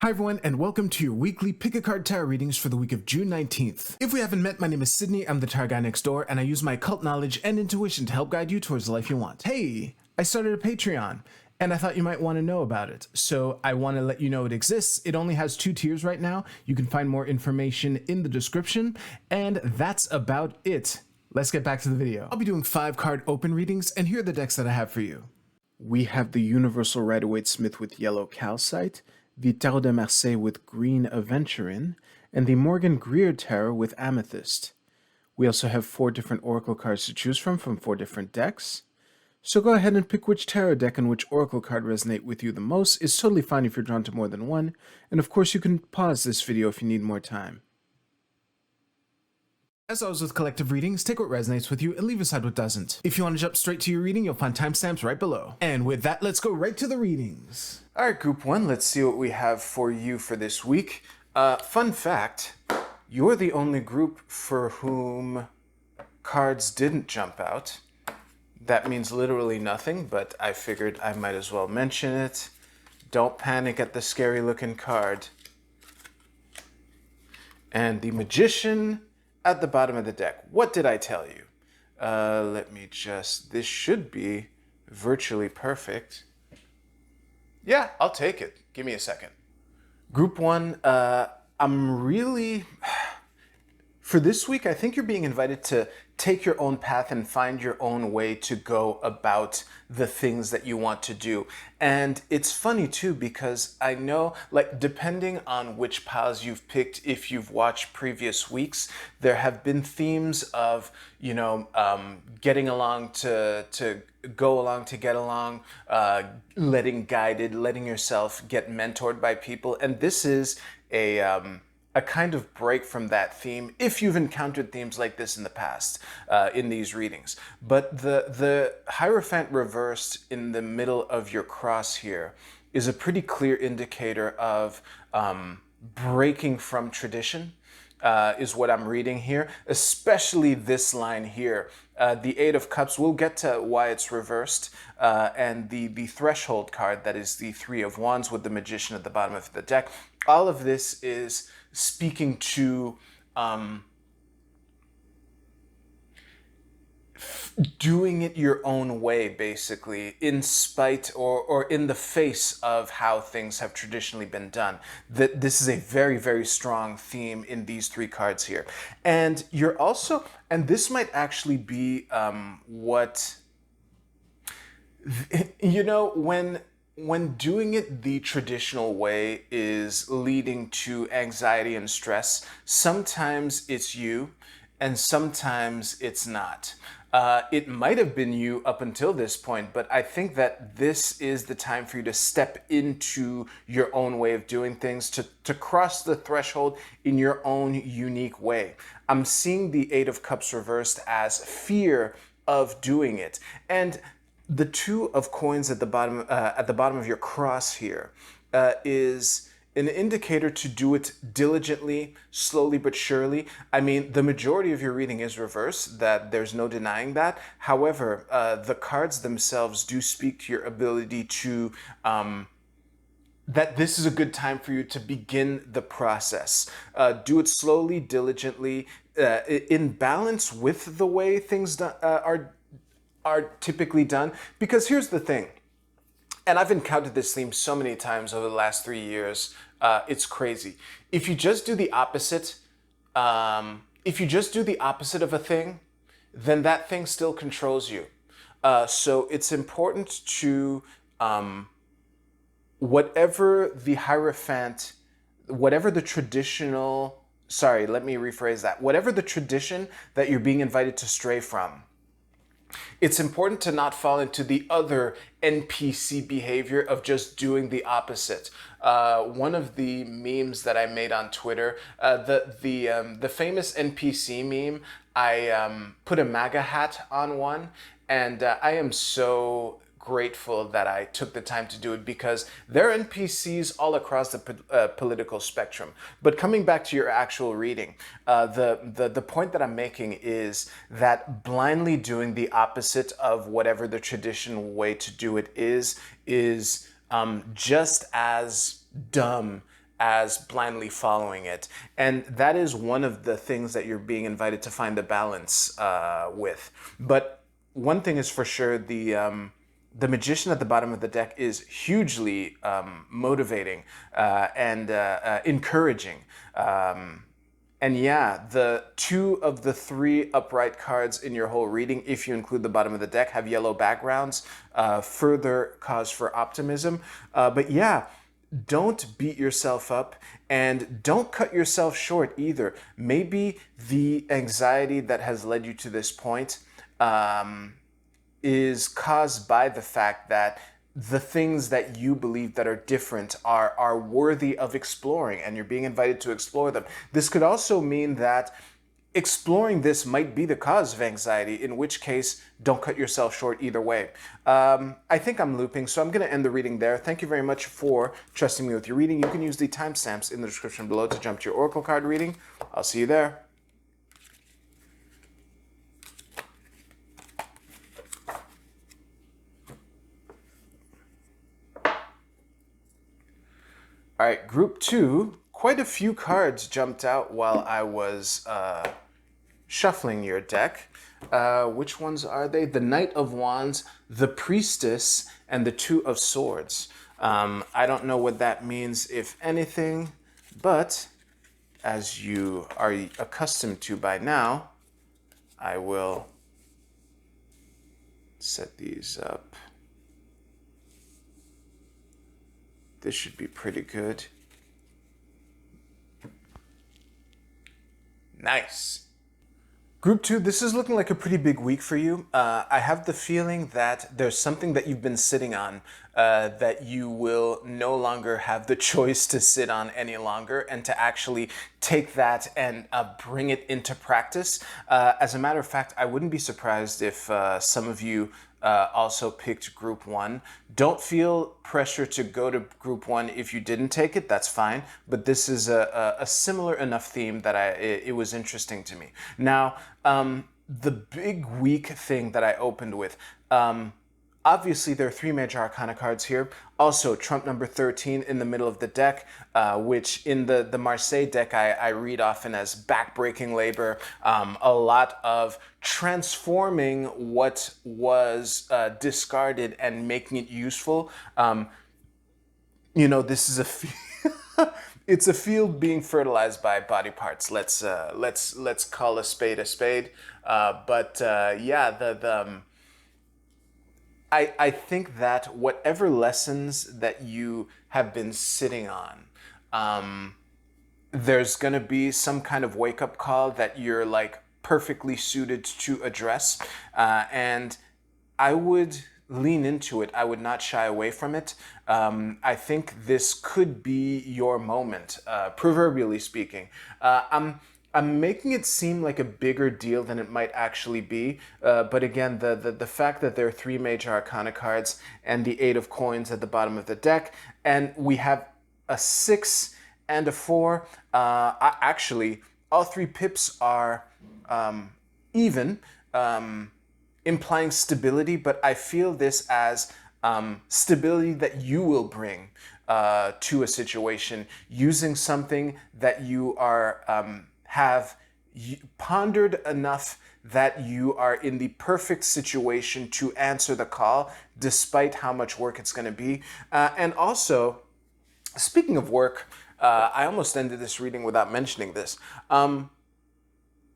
Hi everyone, and welcome to your weekly Pick a Card Tarot readings for the week of June 19th. If we haven't met, my name is Sydney, I'm the tarot guy next door, and I use my occult knowledge and intuition to help guide you towards the life you want. Hey, I started a Patreon, and I thought you might want to know about it, so I want to let you know it exists. It only has 2 tiers right now. You can find more information in the description, and that's about it. Let's get back to the video. I'll be doing 5 card open readings, and here are the decks that I have for you. We have the Universal Rider-Waite-Smith with yellow calcite, the Tarot de Marseille with green aventurine, and the Morgan Greer Tarot with amethyst. We also have 4 different oracle cards to choose from 4 different decks. So go ahead and pick which tarot deck and which oracle card resonate with you the most. It's totally fine if you're drawn to more than one, and of course you can pause this video if you need more time. As always with collective readings, take what resonates with you and leave aside what doesn't. If you want to jump straight to your reading, you'll find timestamps right below. And with that, let's go right to the readings. All right, group 1, let's see what we have for you for this week. Fun fact, you're the only group for whom cards didn't jump out. That means literally nothing, but I figured I might as well mention it. Don't panic at the scary looking card. And the Magician at the bottom of the deck. What did I tell you? This should be virtually perfect. Yeah, I'll take it. Give me a second. Group 1, for this week, I think you're being invited to take your own path and find your own way to go about the things that you want to do. And it's funny too, because I know, like, depending on which paths you've picked, if you've watched previous weeks, there have been themes of, getting along to go along to get along, letting guided, letting yourself get mentored by people. And this is a kind of break from that theme if you've encountered themes like this in the past in these readings. But the Hierophant reversed in the middle of your cross here is a pretty clear indicator of breaking from tradition, is what I'm reading here, especially this line here. The Eight of Cups, we'll get to why it's reversed, and the Threshold card, that is the Three of Wands with the Magician at the bottom of the deck. All of this is speaking to doing it your own way, basically, in spite or in the face of how things have traditionally been done. That this is a very, very strong theme in these 3 cards here. And you're also, and this might actually be when doing it the traditional way is leading to anxiety and stress, sometimes it's you and sometimes it's not. It might have been you up until this point, but I think that this is the time for you to step into your own way of doing things, to cross the threshold in your own unique way. I'm seeing the Eight of Cups reversed as fear of doing it. And the Two of Coins at the bottom of your cross here is an indicator to do it diligently, slowly but surely. I mean, the majority of your reading is reversed, that there's no denying that. However, the cards themselves do speak to your ability to, that this is a good time for you to begin the process. Do it slowly, diligently, in balance with the way things are typically done. Because here's the thing, and I've encountered this theme so many times over the last 3 years, it's crazy. If you just do the opposite, of a thing, then that thing still controls you. So it's important to, whatever the Hierophant, whatever the traditional, sorry, let me rephrase that. Whatever the tradition that you're being invited to stray from, it's important to not fall into the other NPC behavior of just doing the opposite. One of the memes that I made on Twitter, the famous NPC meme, I put a MAGA hat on one, and I am so grateful that I took the time to do it, because there are NPCs all across the political spectrum. But coming back to your actual reading, the point that I'm making is that blindly doing the opposite of whatever the traditional way to do it is just as dumb as blindly following it. And that is one of the things that you're being invited to find the balance with. But one thing is for sure, the magician at the bottom of the deck is hugely motivating and encouraging. And yeah, the 2 of the 3 upright cards in your whole reading, if you include the bottom of the deck, have yellow backgrounds, further cause for optimism. But yeah, don't beat yourself up and don't cut yourself short either. Maybe the anxiety that has led you to this point is caused by the fact that the things that you believe that are different are worthy of exploring, and you're being invited to explore them. This could also mean that exploring this might be the cause of anxiety, in which case, don't cut yourself short either way. I think I'm looping, so I'm going to end the reading there. Thank you very much for trusting me with your reading. You can use the timestamps in the description below to jump to your Oracle card reading. I'll see you there. All right, group 2, quite a few cards jumped out while I was shuffling your deck. Which ones are they? The Knight of Wands, the Priestess, and the 2 of Swords. I don't know what that means, if anything, but as you are accustomed to by now, I will set these up. This should be pretty good. Nice. Group 2, this is looking like a pretty big week for you. I have the feeling that there's something that you've been sitting on that you will no longer have the choice to sit on any longer, and to actually take that and bring it into practice. As a matter of fact, I wouldn't be surprised if some of you also picked group 1. Don't feel pressure to go to group 1 if you didn't take it, that's fine. But this is a similar enough theme that it was interesting to me. Now, the big week thing that I opened with, obviously there are 3 major arcana cards here. Also, Trump number 13 in the middle of the deck, which in the Marseille deck I read often as backbreaking labor, a lot of transforming what was discarded and making it useful. You know, this is it's a field being fertilized by body parts. Let's call a spade a spade. Yeah, I think that whatever lessons that you have been sitting on, there's going to be some kind of wake-up call that you're like perfectly suited to address. And I would lean into it. I would not shy away from it. I think this could be your moment, proverbially speaking. I'm making it seem like a bigger deal than it might actually be. But again, the fact that there are 3 major arcana cards and the 8 of coins at the bottom of the deck, and we have a 6 and a 4. Actually, all 3 pips are even, implying stability, but I feel this as stability that you will bring to a situation using something that you are have pondered enough that you are in the perfect situation to answer the call, despite how much work it's going to be. And also, speaking of work, I almost ended this reading without mentioning this.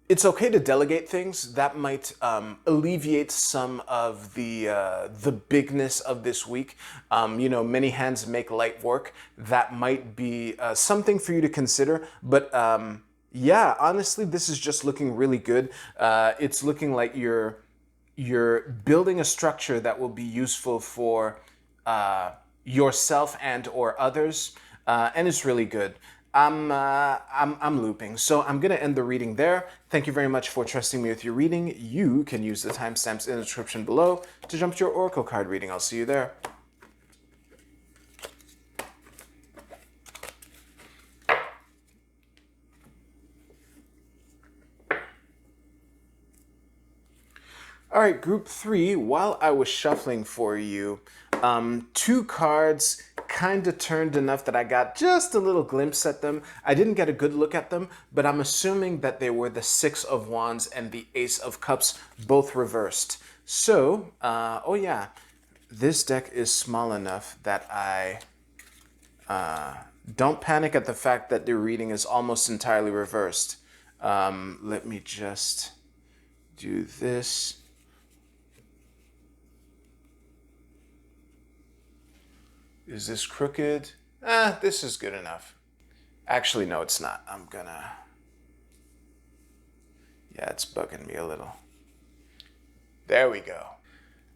It's okay to delegate things. That might alleviate some of the bigness of this week. You know, many hands make light work. That might be something for you to consider. But yeah, honestly, this is just looking really good. It's looking like you're building a structure that will be useful for yourself and or others, and it's really good. I'm looping, so I'm gonna end the reading there. Thank you very much for trusting me with your reading. You can use the timestamps in the description below to jump to your Oracle card reading. I'll see you there. All right, group 3, while I was shuffling for you, 2 cards kind of turned enough that I got just a little glimpse at them. I didn't get a good look at them, but I'm assuming that they were the Six of Wands and the Ace of Cups, both reversed. So, oh yeah, this deck is small enough that I don't panic at the fact that the reading is almost entirely reversed. Let me just do this. Is this crooked? This is good enough. Actually, no, it's not. Yeah, it's bugging me a little. There we go.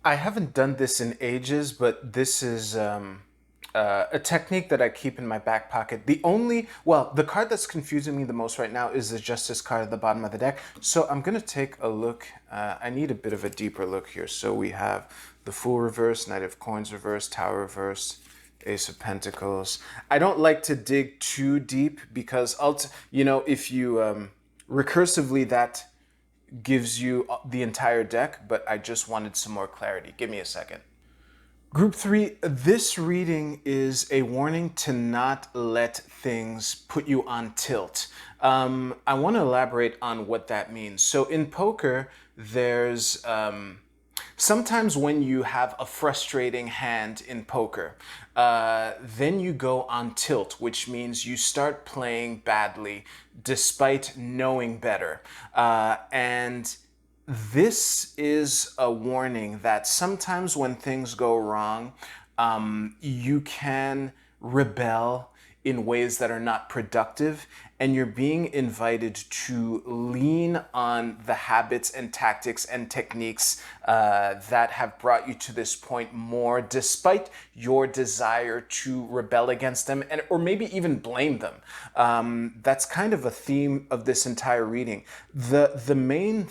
I haven't done this in ages, but this is a technique that I keep in my back pocket. The card that's confusing me the most right now is the Justice card at the bottom of the deck. So I'm going to take a look. I need a bit of a deeper look here. So we have the Fool reversed, Knight of Coins reversed, Tower reversed, Ace of Pentacles. I don't like to dig too deep because, if you recursively, that gives you the entire deck, but I just wanted some more clarity. Give me a second. Group 3, this reading is a warning to not let things put you on tilt. I want to elaborate on what that means. So in poker, there's sometimes when you have a frustrating hand in poker, then you go on tilt, which means you start playing badly despite knowing better. And this is a warning that sometimes when things go wrong, you can rebel in ways that are not productive, and you're being invited to lean on the habits and tactics and techniques that have brought you to this point more, despite your desire to rebel against them or maybe even blame them. That's kind of a theme of this entire reading. The main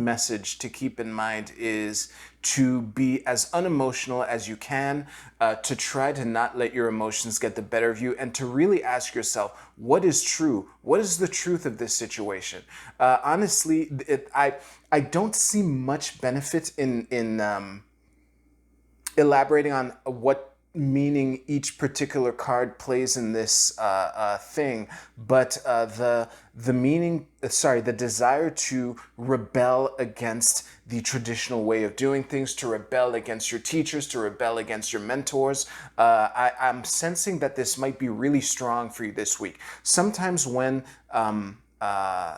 message to keep in mind is to be as unemotional as you can, to try to not let your emotions get the better of you, and to really ask yourself, what is true? What is the truth of this situation? Honestly, I don't see much benefit in elaborating on what meaning each particular card plays in this thing, but the desire to rebel against the traditional way of doing things, to rebel against your teachers, to rebel against your mentors. I'm sensing that this might be really strong for you this week. Sometimes when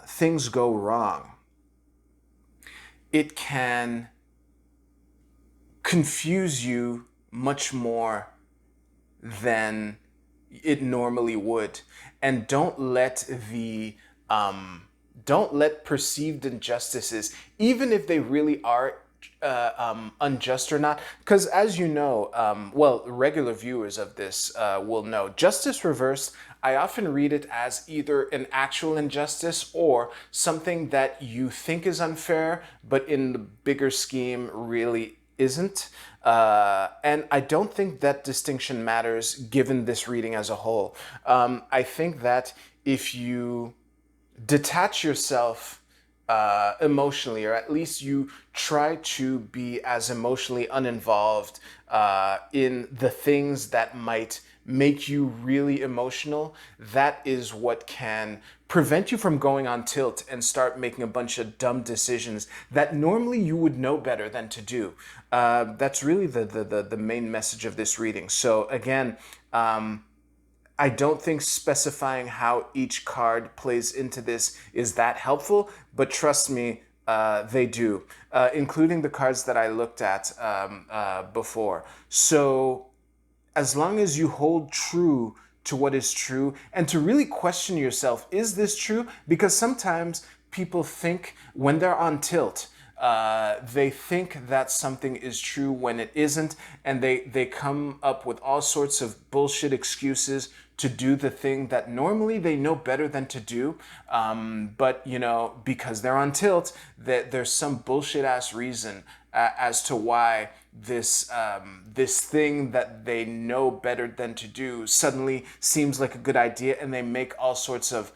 things go wrong, it can confuse you much more than it normally would. And don't let perceived injustices, even if they really are unjust or not, because as you know, regular viewers of this will know, justice reversed, I often read it as either an actual injustice or something that you think is unfair, but in the bigger scheme really isn't. And I don't think that distinction matters given this reading as a whole. I think that if you detach yourself emotionally, or at least you try to be as emotionally uninvolved in the things that might make you really emotional, that is what can prevent you from going on tilt and start making a bunch of dumb decisions that normally you would know better than to do. That's really the main message of this reading. So again, I don't think specifying how each card plays into this is that helpful, but trust me, they do, including the cards that I looked at before. So as long as you hold true to what is true and to really question yourself, is this true? Because sometimes people think when they're on tilt, they think that something is true when it isn't, and they come up with all sorts of bullshit excuses to do the thing that normally they know better than to do. But, because they're on tilt, that there's some bullshit ass reason as to why this thing that they know better than to do suddenly seems like a good idea, and they make all sorts of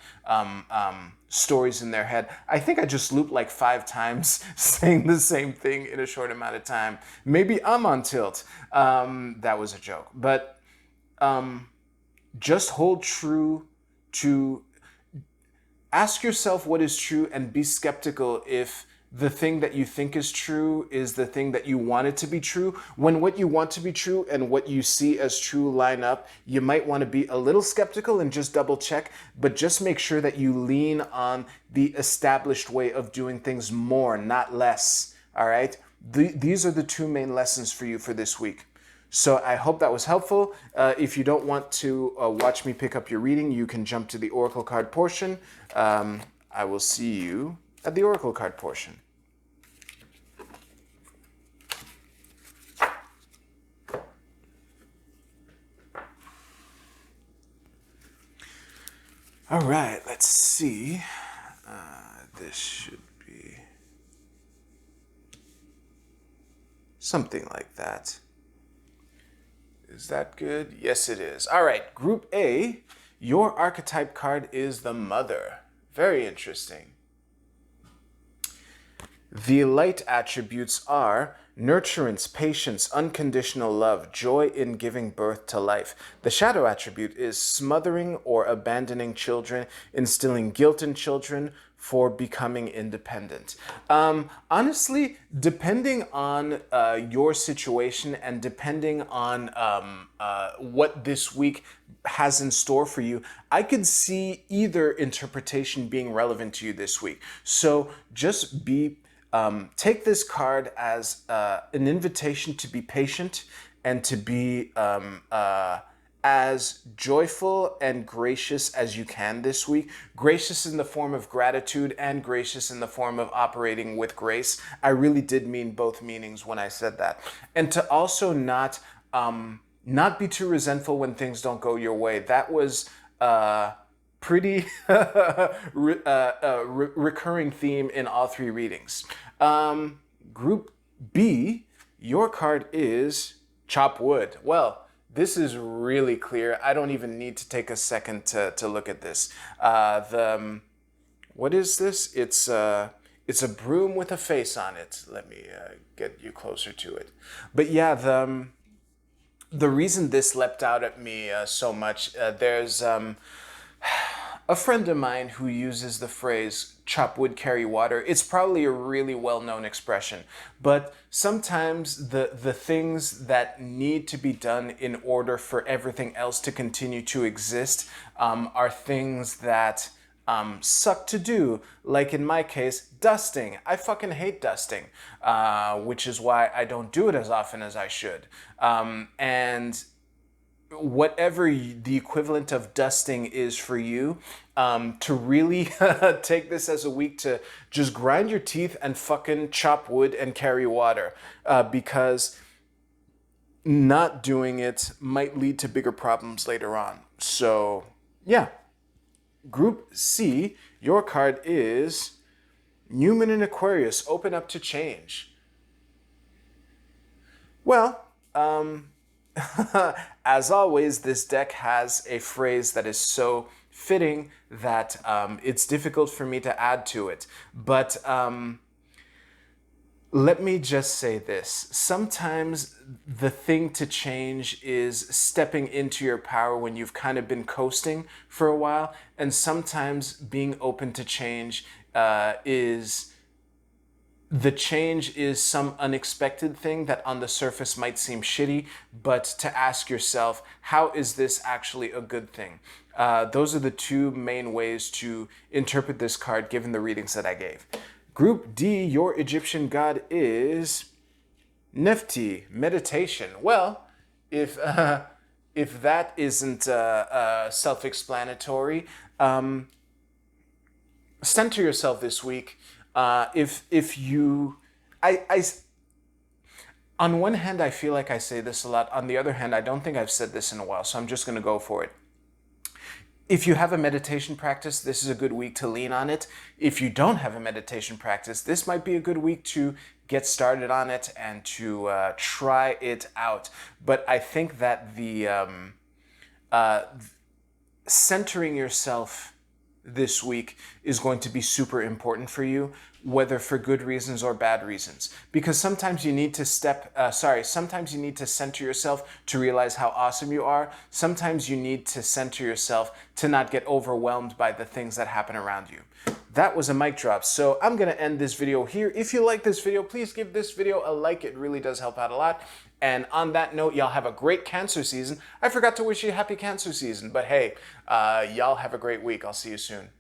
stories in their head. I think I just looped like 5 times saying the same thing in a short amount of time. Maybe I'm on tilt. That was a joke. But just hold true to, ask yourself what is true and be skeptical if the thing that you think is true is the thing that you want it to be true. When what you want to be true and what you see as true line up, you might want to be a little skeptical and just double check, but just make sure that you lean on the established way of doing things more, not less. All right? These are the 2 main lessons for you for this week. So I hope that was helpful. If you don't want to watch me pick up your reading, you can jump to the Oracle card portion. I will see you at the Oracle card portion. All right, let's see. This should be something like that. Is that good? Yes, it is. All right, Group A, your archetype card is the Mother. Very interesting. The light attributes are nurturance, patience, unconditional love, joy in giving birth to life. The shadow attribute is smothering or abandoning children, instilling guilt in children for becoming independent. Honestly, depending on your situation and depending on what this week has in store for you, I could see either interpretation being relevant to you this week. So just be take this card as an invitation to be patient and to be as joyful and gracious as you can this week. Gracious in the form of gratitude and gracious in the form of operating with grace. I really did mean both meanings when I said that. And to also not be too resentful when things don't go your way. That was pretty recurring theme in all 3 readings. Group B, your card is Chop Wood. Well, this is really clear. I don't even need to take a second to look at this. What is this? It's a broom with a face on it. Let me get you closer to it. But yeah, the reason this leapt out at me so much, there's a friend of mine who uses the phrase chop wood, carry water. It's probably a really well-known expression, but sometimes the things that need to be done in order for everything else to continue to exist are things that suck to do. Like in my case, dusting. I fucking hate dusting, which is why I don't do it as often as I should. And whatever the equivalent of dusting is for you, to really take this as a week to just grind your teeth and fucking chop wood and carry water, because not doing it might lead to bigger problems later on. So yeah, Group C, your card is Newman in Aquarius, open up to change. Well, as always, this deck has a phrase that is so fitting that it's difficult for me to add to it. But let me just say this. Sometimes the thing to change is stepping into your power when you've kind of been coasting for a while. And sometimes being open to change the change is some unexpected thing that on the surface might seem shitty, but to ask yourself, how is this actually a good thing? Those are the 2 main ways to interpret this card given the readings that I gave. Group D, your Egyptian god is Nephti, meditation. Well, if that isn't self-explanatory, center yourself this week. If you, on one hand, I feel like I say this a lot. On the other hand, I don't think I've said this in a while, so I'm just going to go for it. If you have a meditation practice, this is a good week to lean on it. If you don't have a meditation practice, this might be a good week to get started on it and to try it out. But I think that the centering yourself this week is going to be super important for you, whether for good reasons or bad reasons. Because sometimes you need to sometimes you need to center yourself to realize how awesome you are. Sometimes you need to center yourself to not get overwhelmed by the things that happen around you. That was a mic drop. So I'm going to end this video here. If you like this video, please give this video a like. It really does help out a lot. And on that note, y'all have a great Cancer season. I forgot to wish you a happy Cancer season, but hey, y'all have a great week. I'll see you soon.